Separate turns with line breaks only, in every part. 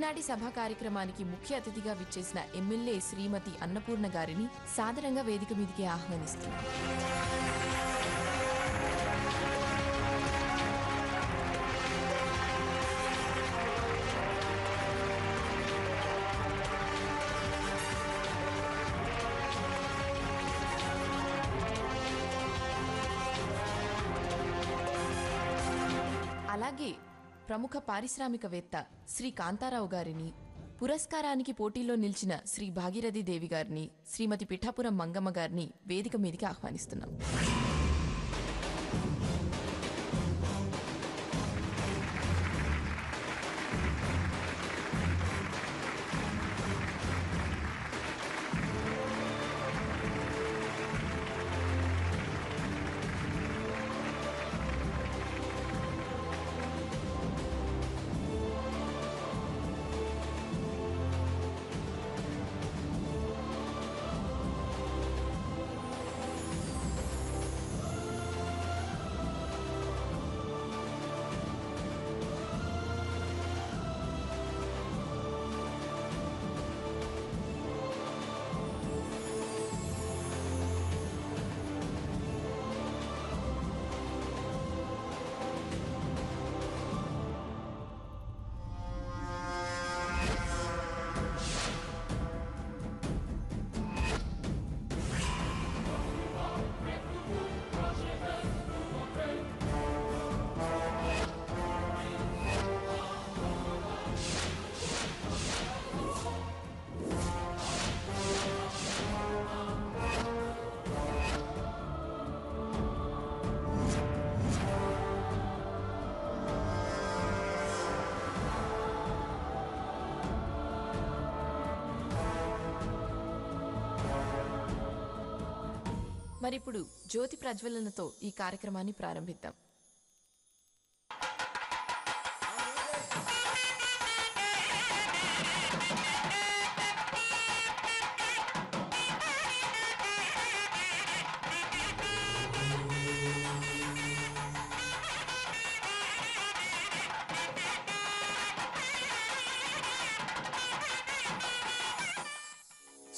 ఈనాటి సభా కార్యక్రమానికి ముఖ్య అతిథిగా విచ్చేసిన ఎమ్మెల్యే శ్రీమతి అన్నపూర్ణ గారిని సాదరంగా వేదిక మీదికి ఆహ్వానిస్తున్నారు. అలాగే ప్రముఖ పారిశ్రామికవేత్త శ్రీ కాంతారావు గారిని, పురస్కారానికి పోటీలో నిలిచిన శ్రీ భాగీరథి దేవి గారిని, శ్రీమతి పిఠాపురం మంగమ్మ గారిని వేదిక మీదికి ఆహ్వానిస్తున్నాం. మరిప్పుడు జ్యోతి ప్రజ్వలనతో ఈ కార్యక్రమాన్ని ప్రారంభిద్దాం.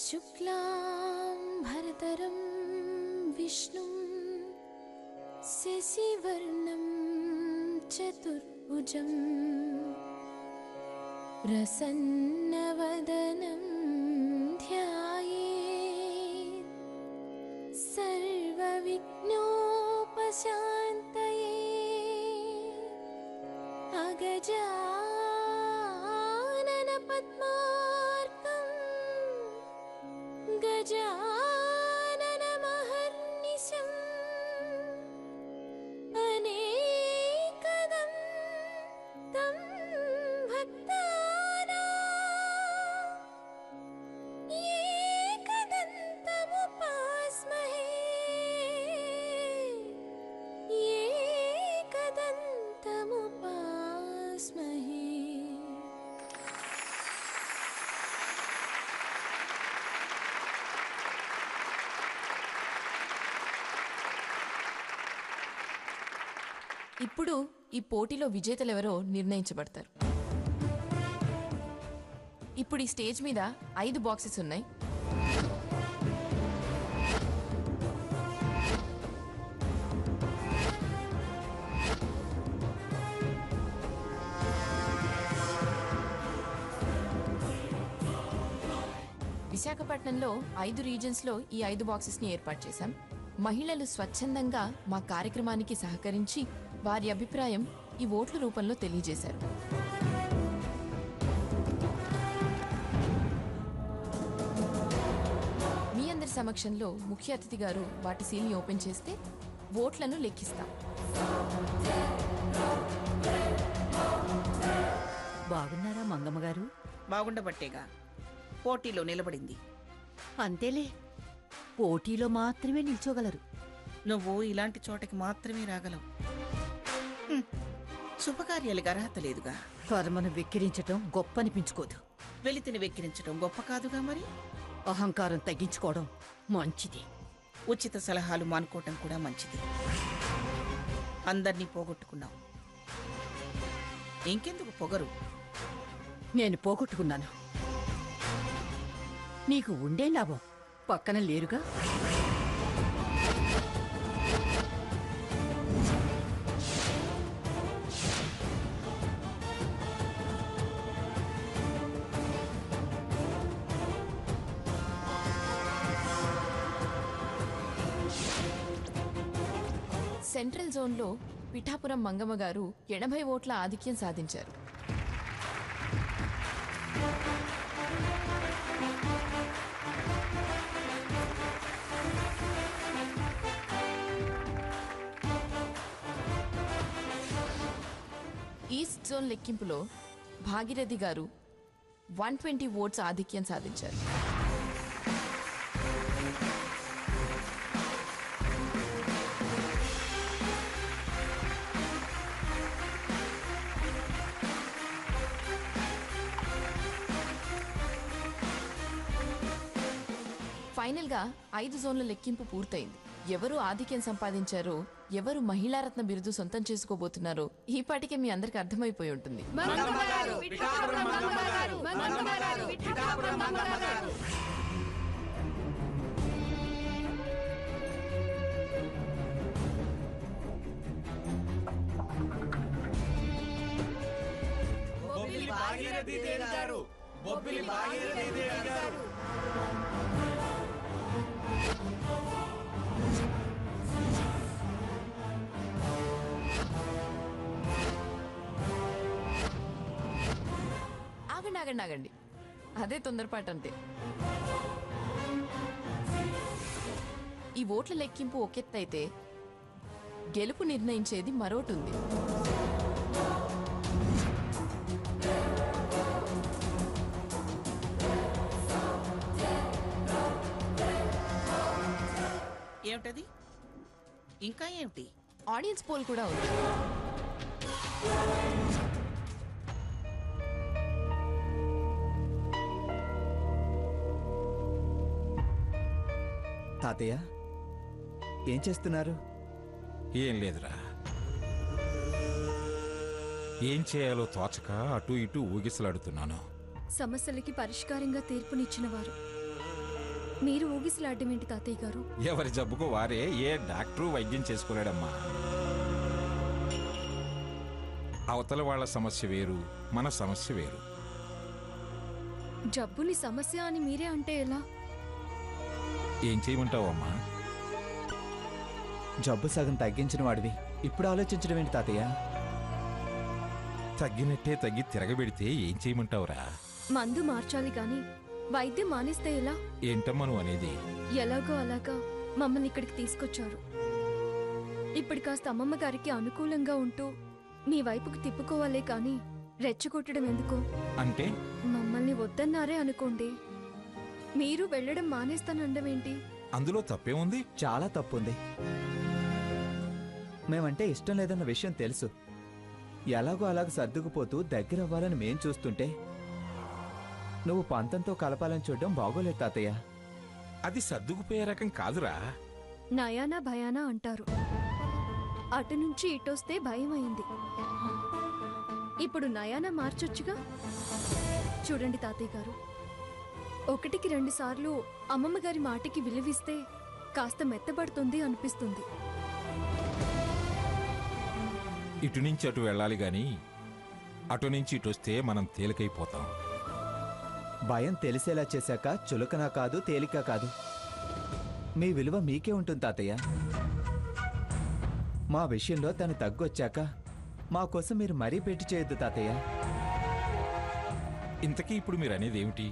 శుక్లాం భరతరం విష్ణుం శశివర్ణం చతుర్భుజం ప్రసన్నవదనం ధ్యాయేత్ సర్వవిఘ్నోపశాంతయే. అగజానన పద్మార్కం గజాననమహర్నిశం అనేకదం తం భక్తానాం ఏకదంతముపాస్మహే ఏకదంతముపాస్మహే. ఇప్పుడు ఈ పోటీలో విజేతలెవరో నిర్ణయించబడతారు. ఇప్పుడు ఈ స్టేజ్ మీద 5 బాక్సెస్ ఉన్నాయి. విశాఖపట్నంలో 5 రీజన్స్లో ఈ 5 బాక్సెస్ని ఏర్పాటు చేశాం. మహిళలు స్వచ్ఛందంగా మా కార్యక్రమానికి సహకరించి వారి అభిప్రాయం ఈ ఓట్ల రూపంలో తెలియజేశారు. మీ అందరి సమక్షంలో ముఖ్య అతిథి గారు వాటి సీల్ని ఓపెన్ చేస్తే ఓట్లను లెక్కిస్తాం.
బాగున్నారా మంగమ్మ గారు?
బాగుండబట్టేగా పోటీలో నిలబడింది.
అంతేలే, పోటీలో మాత్రమే నిల్చోగలరు.
నువ్వు ఇలాంటి చోటకి మాత్రమే రాగలవు. శుభకార్యాలకు అర్హత లేదుగా.
కర్మను వెక్కిరించటం గొప్ప అనిపించుకోదు.
వెలితిని వెక్కిరించడం గొప్ప కాదుగా. మరి
అహంకారం తగ్గించుకోవడం మంచిది.
ఉచిత సలహాలు మానుకోవటం కూడా మంచిది. అందర్నీ పోగొట్టుకున్నావు, ఇంకెందుకు పొగరు?
నేను పోగొట్టుకున్నాను. నీకు ఉండే లాభం పక్కన లేరుగా.
సెంట్రల్ జోన్లో పిఠాపురం మంగమ్మ గారు 80 ఓట్ల ఆధిక్యం సాధించారు. ఈస్ట్ జోన్ లెక్కింపులో భాగీరథి గారు 120 ఓట్స్ ఆధిక్యం సాధించారు. ఫైనల్ గా 5 జోన్ల లెక్కింపు పూర్తయింది. ఎవరు ఆధిక్యం సంపాదించారో, ఎవరు మహిళారత్న బిరుదు సొంతం చేసుకోబోతున్నారో ఈ పాటికే మీ అందరికి అర్థమైపోయి ఉంటుంది. ఆగండి, అదే తొందరపాటు అంతే. ఈ ఓట్ల లెక్కింపు ఒకెత్తైతే గెలుపు నిర్ణయించేది మరోటుంది.
ఏమిటది? ఇంకా ఏమిటి?
ఆడియన్స్ పోల్ కూడా ఉంది.
తాతయ్య, ఏం చేస్తున్నారు?
ఏం లేదురా, ఏం చేయాలో తోచక అటు ఇటు ఊగిసలాడుతున్నాను.
సమస్యలకి పరిష్కారంగా తీర్పునిచ్చినవారు మీరు ఊగిసలాడమేంటి తాతయ్య గారు?
ఎవరి జబ్బుకు వారే ఏ డాక్టరు వైద్యం చేసుకోలేడమ్మా. అవతల వాళ్ళ సమస్య వేరు, మన సమస్య వేరు.
జబ్బుని సమస్య అని మీరే అంటే ఎలా?
ఏం చేయమంటావమ్మా?
జబ్బు సగం తగ్గించిన వాడివి ఇప్పుడు ఆలోచించడం ఏంటి తాతయ్య?
తగ్గినట్టే తగ్గి తిరగబెడితే ఏం చేయమంటావురా?
మందు మార్చాలి గాని వైద్యం మానేస్తే ఎలా?
ఏంటమ్మా నువ్వు అనేది?
ఎలాగో అలాగా మమ్మల్ని ఇక్కడికి తీసుకొచ్చారు. ఇప్పుడు కాస్త అమ్మమ్మ గారికి అనుకూలంగా ఉంటూ మీ వైపుకు తిప్పుకోవాలే కాని రెచ్చగొట్టడం ఎందుకు?
అంటే
మమ్మల్ని వద్దన్నారే అనుకోండి, మీరు వెళ్ళడం మానేస్తానండమేంటి?
అందులో తప్పేముంది?
చాలా తప్పుంది. మేమంటే ఇష్టం లేదన్న విషయం తెలుసు. ఎలాగో అలాగ సర్దుకుపోతూ దగ్గరవ్వాలని మేం చూస్తుంటే నువ్వు పంతంతో కలపాలని చూడడం బాగోలేదు తాతయ్య.
అది సర్దుకుపోయే రకం కాదురా.
నయానా భయానా అంటారు. అటు నుంచి ఇటొస్తే భయం అయింది. ఇప్పుడు నయానా మార్చొచ్చుగా. చూడండి తాతయ్య గారు, 1కి 2 సార్లు అమ్మమ్మ గారి మాటకి విలువిస్తే కాస్త మెత్తబడుతుంది అనిపిస్తుంది.
ఇటు నుంచి అటు వెళ్ళాలి గాని అటు నుంచి ఇటు వస్తే మనం తేలికైపోతాం.
భయం తెలిసేలా చేశాక చులకన కాదు, తేలిక కాదు. మీ విలువ మీకే ఉంటుంది తాతయ్య. మా విషయంలో తను తగ్గొచ్చాక మా కోసం మీరు మరీ పెట్టి చేయొద్దు తాతయ్య.
ఇంతకీ ఇప్పుడు మీరు అనేది ఏమిటి?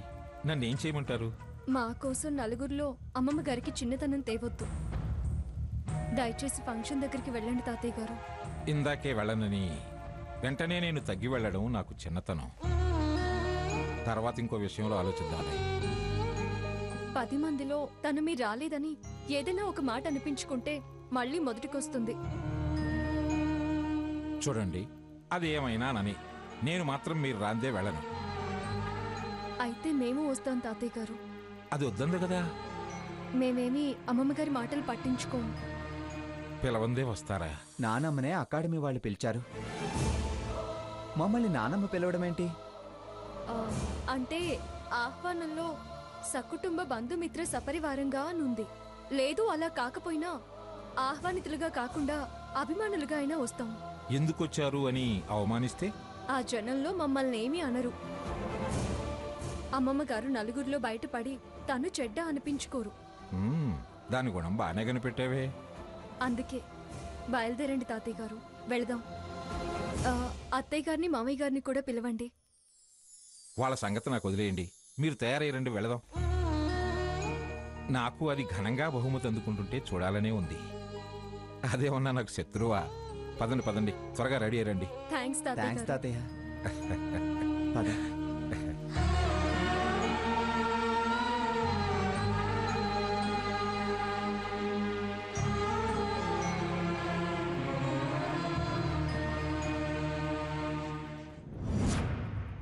నన్నేం చేయమంటారు?
మా కోసం నలుగురిలో అమ్మమ్మ గారికి చిన్నతనం తేవద్దు. దయచేసి ఫంక్షన్ దగ్గరికి వెళ్ళండి తాతయ్య గారు.
ఇందాకే వెళ్ళనని వెంటనే నేను తగ్గి వెళ్ళడం నాకు చిన్నతనం. తర్వాత ఇంకో విషయంలో ఆలోచిద్దాలి.
10 మందిలో తను మీరు రాలేదని ఏదైనా ఒక మాట అనిపించుకుంటే మళ్ళీ మొదటికొస్తుంది.
చూడండి, అది ఏమైనానని నేను మాత్రం మీరు రాందే వెళ్ళను.
అయితే మేము వస్తాం తాతయ్య గారు.
అది వద్దంది కదా.
మేమేమి అమ్మమ్మ గారి మాటలు పట్టించుకోము.
పిలవందే వస్తారా?
నానమ్మనే అకాడమీ వాళ్ళు పిలిచారు. మమ్మల్ని నానమ్మ పిలవడం ఏంటి?
ఆ, అంటే ఆహ్వానంలో సకుటుంబ బంధుమిత్ర సపరివారంగా అనుంది. లేదు అలా కాకపోయినా ఆహ్వానితులుగా కాకుండా అభిమానులుగా అయినా వస్తాం.
ఎందుకొచ్చారు అని అవమానిస్తే?
ఆ జనంలో మమ్మల్ని ఏమీ అనరు. అమ్మమ్మ గారు నలుగురిలో బయటపడి తను చెడ్డ అనిపించుకోరు.
దాని గుణం బాగానే కనిపెట్టావే.
అందుకే బయలుదేరండి తాతయ్య గారు, వెళదాం. ఆ, అత్తయ్య గారిని మామయ్య గారిని కూడా పిలవండి.
వాళ్ళ సంగతి నాకు వదిలేయండి. మీరు తయారయ్యారండి, వెళదాం. నాకు అది ఘనంగా బహుమతి అందుకుంటుంటే చూడాలనే ఉంది. అదేమన్నా నాకు శత్రువా? పదండి పదండి, త్వరగా రెడీ అయ్యండి.
థ్యాంక్స్ తాతయ్య
థ్యాంక్స్
గారు.
తాతయ్య. పద.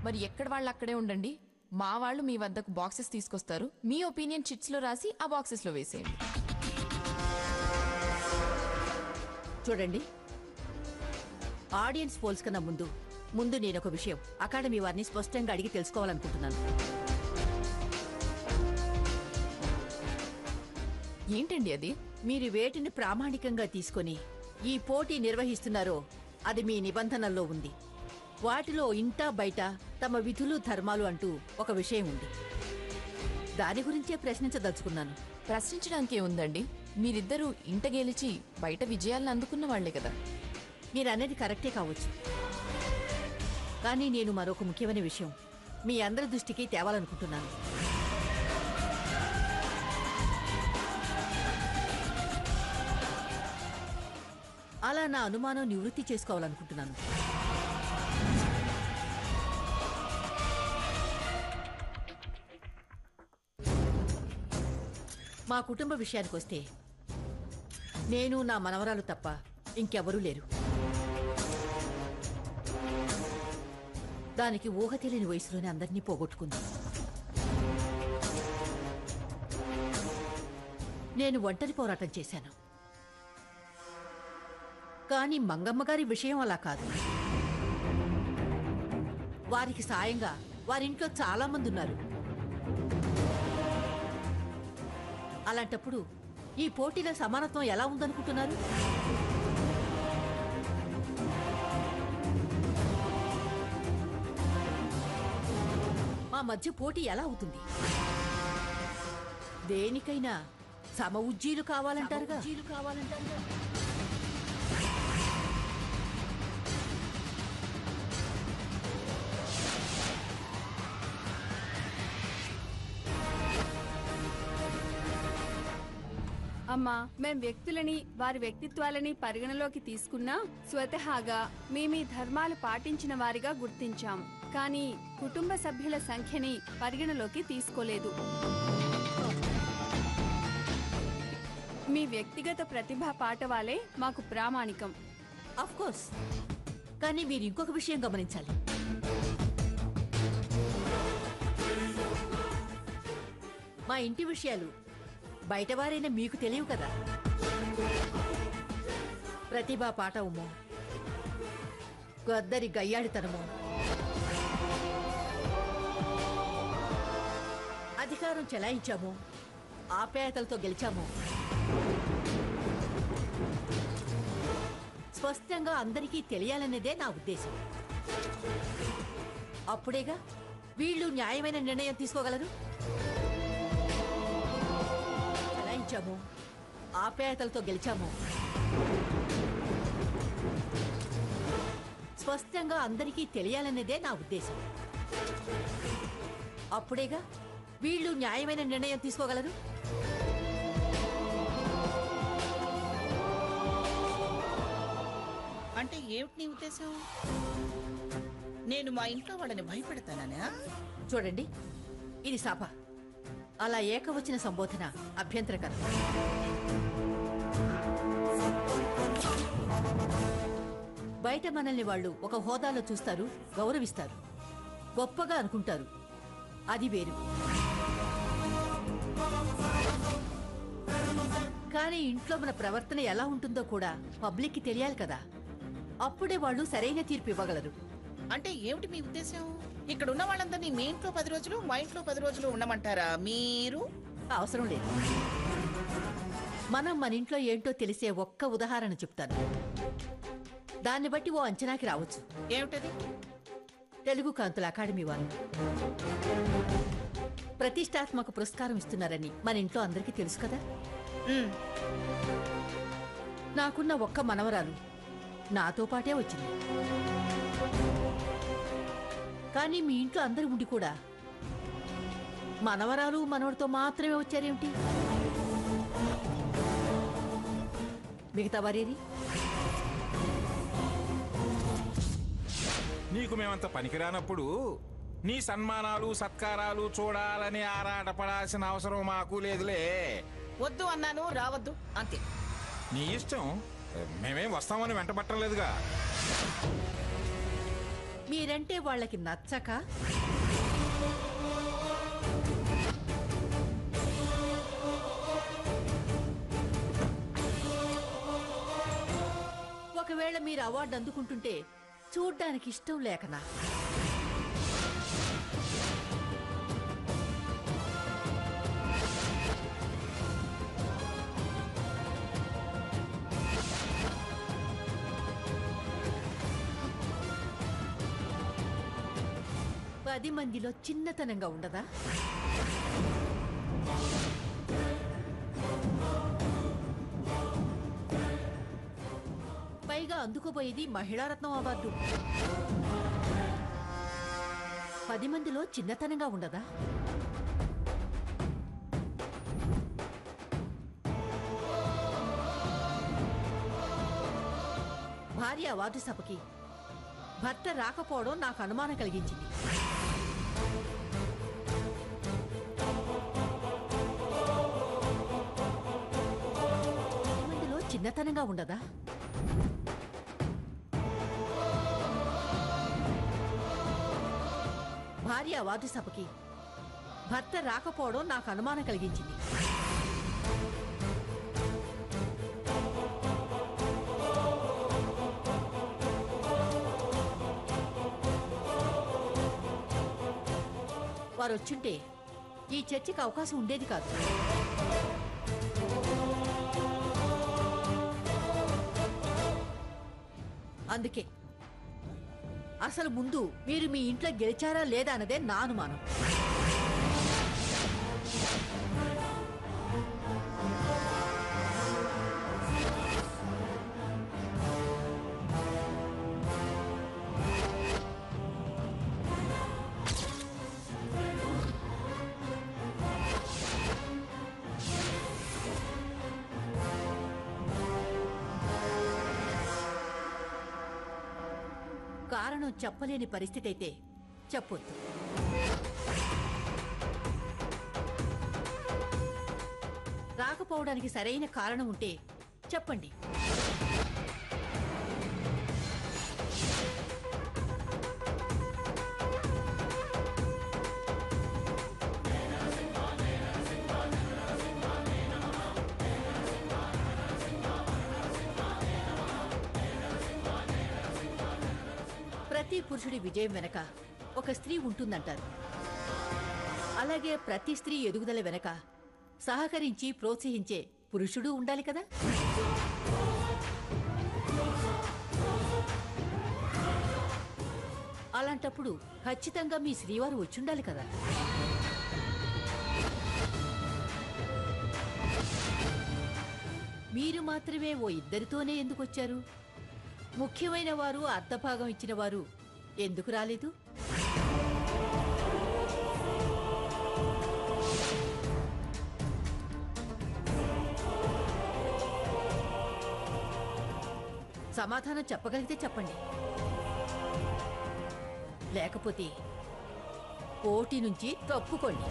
మరి ఎక్కడ వాళ్ళు అక్కడే ఉండండి. మా వాళ్ళు మీ వద్దకు బాక్సెస్ తీసుకొస్తారు. మీ ఒపీనియన్ చిట్స్ లో రాసి ఆ బాక్సెస్ లో వేసేయండి.
చూడండి, ఆడియన్స్ పోల్స్ కన్నా ముందు నేనొక విషయం అకాడమీ వారిని స్పష్టంగా అడిగి తెలుసుకోవాలనుకుంటున్నాను.
ఏంటండి అది?
మీరు వేటిని ప్రామాణికంగా తీసుకొని ఈ పోటీ నిర్వహిస్తున్నారో అది మీ నిబంధనల్లో ఉంది. వాటిలో ఇంటా బయట తమ విధులు ధర్మాలు అంటూ ఒక విషయం ఉంది. దాని గురించే ప్రశ్నించదలుచుకున్నాను.
ప్రశ్నించడానికి ఏముందండి? మీరిద్దరూ ఇంట గెలిచి బయట విజయాలను అందుకున్న వాళ్లే కదా.
మీరు అనేది కరెక్టే కావచ్చు, కానీ నేను మరొక ముఖ్యమైన విషయం మీ అందరి దృష్టికి తేవాలనుకుంటున్నాను. అలా నా అనుమానం నివృత్తి చేసుకోవాలనుకుంటున్నాను. మా కుటుంబ విషయానికి వస్తే నేను నా మనవరాలు తప్ప ఇంకెవరూ లేరు. దానికి ఊహ తెలియని వయసులోనే అందరినీ పోగొట్టుకుంది. నేను ఒంటరి పోరాటం చేశాను. కానీ మంగమ్మగారి విషయం అలా కాదు. వారికి సాయంగా వారింట్లో చాలా మంది ఉన్నారు. అలాంటప్పుడు ఈ పోటీల సమానత్వం ఎలా ఉందనుకుంటున్నారు? మా మధ్య పోటీ ఎలా అవుతుంది? దేనికైనా సమ ఉజ్జీలు కావాలంటారుగా.
అమ్మా, మేం వ్యక్తులని వారి వ్యక్తిత్వాలని పరిగణలోకి తీసుకున్నా స్వతహాగా మీ ధర్మాలు పాటించిన వారిగా గుర్తించాం. కానీ కుటుంబ సభ్యుల సంఖ్యని పరిగణలోకి తీసుకోలేదు. మీ వ్యక్తిగత ప్రతిభా పాటవాలే మాకు ప్రామాణికం.
ఆఫ్ కోర్స్, కానీ మీరు ఇంకొక విషయం గమనించాలి. మా ఇంటి విషయాలు బయటవారైనా మీకు తెలియవు కదా. ప్రతిభా పాఠవమో, గద్దరి గయ్యాడితనమో, అధికారం చెలాయించామో, ఆప్యాయతలతో గెలిచామో స్పష్టంగా అందరికీ తెలియాలనేదే నా ఉద్దేశం. అప్పుడేగా వీళ్ళు న్యాయమైన నిర్ణయం తీసుకోగలరు. చెలాయించామో, ఆప్యాయతలతో గెలిచామో స్పష్టంగా అందరికీ తెలియాలనేదే నా ఉద్దేశం. అప్పుడేగా వీళ్ళు న్యాయమైన నిర్ణయం తీసుకోగలరు.
అంటే ఏమిటి నీ ఉద్దేశం? నేను మా ఇంట్లో వాళ్ళని భయపెడతానా?
చూడండి, ఇది సభ. అలా ఏకవచన సంబోధన అభ్యంతరకరం. బయట మనల్ని వాళ్ళు ఒక హోదాలో చూస్తారు, గౌరవిస్తారు, గొప్పగా అనుకుంటారు. అది వేరు. కానీ ఇంట్లో మన ప్రవర్తన ఎలా ఉంటుందో కూడా పబ్లిక్కి తెలియాలి కదా. అప్పుడే వాళ్ళు సరైన తీర్పు ఇవ్వగలరు.
అంటే ఏమిటి మీ ఉద్దేశం? ఇక్కడ ఉన్న వాళ్ళందరినీ మీ ఇంట్లో 10 రోజులు మా ఇంట్లో 10 రోజులు ఉండమంటారా మీరు?
అవసరం లేదు. మనం మన ఇంట్లో ఏంటో తెలిసే ఒక్క ఉదాహరణ చెప్తాను. దాన్ని బట్టి ఓ అంచనాకి రావచ్చు.
ఏమిటది?
తెలుగు కాంతుల అకాడమీ వారు ప్రతిష్టాత్మక పురస్కారం ఇస్తున్నారని మన ఇంట్లో అందరికీ తెలుసు కదా.
ఉమ్,
నాకున్న ఒక్క మనవరాలు నాతో పాటే వచ్చింది. కానీ మీ ఇంట్లో అందరు ఉండి కూడా మనవరాలు మనవడితో మాత్రమే వచ్చారేమిటి? మిగతా వారేది?
నీకు మేమంత పనికిరానప్పుడు నీ సన్మానాలు సత్కారాలు చూడాలని ఆరాటపడాల్సిన అవసరం మాకు లేదులే.
వద్దు అన్నాను, రావద్దు అంతే.
నీ ఇష్టం. మేమేం వస్తామని వెంటబట్టలేదుగా.
మీరంటే వాళ్ళకి నచ్చక ఒకవేళ మీరు అవార్డు అందుకుంటుంటే చూడ్డానికి ఇష్టం లేకనా? పది మందిలో చిన్నతనంగా ఉండదా? పైగా అందుకోబోయేది మహిళారత్నం అవార్డు. 10 మందిలో చిన్నతనంగా ఉండదా? భార్య అవార్డు సభకి భర్త రాకపోవడం నాకు అనుమానం కలిగించింది. మందిలో చిన్నతనంగా ఉండదా? భార్య అవార్డు సభకి భర్త రాకపోవడం నాకు అనుమానం కలిగించింది. వారు వచ్చుంటే ఈ చర్చకి అవకాశం ఉండేది కాదు. అందుకే అసలు ముందు మీరు మీ ఇంట్లో గెలిచారా లేదా అన్నదే నా అనుమానం. కారణం చెప్పలేని పరిస్థితి అయితే చెప్పొద్దు. రాకపోవడానికి సరైన కారణం ఉంటే చెప్పండి. ప్రతి పురుషుడి విజయం వెనక ఒక స్త్రీ ఉంటుందంటారు. అలాగే ప్రతి స్త్రీ ఎదుగుదల వెనక సహకరించి ప్రోత్సహించే పురుషుడు ఉండాలి కదా. అలాంటప్పుడు ఖచ్చితంగా మీ శ్రీవారు వచ్చుండాలి కదా. మీరు మాత్రమే ఓ ఇద్దరితోనే ఎందుకు వచ్చారు? ముఖ్యమైన వారు, అర్ధభాగం ఇచ్చిన వారు ఎందుకు రాలేదు? సమాధానం చెప్పగలిగితే చెప్పండి. లేకపోతే పోటీ నుంచి తప్పుకోండి.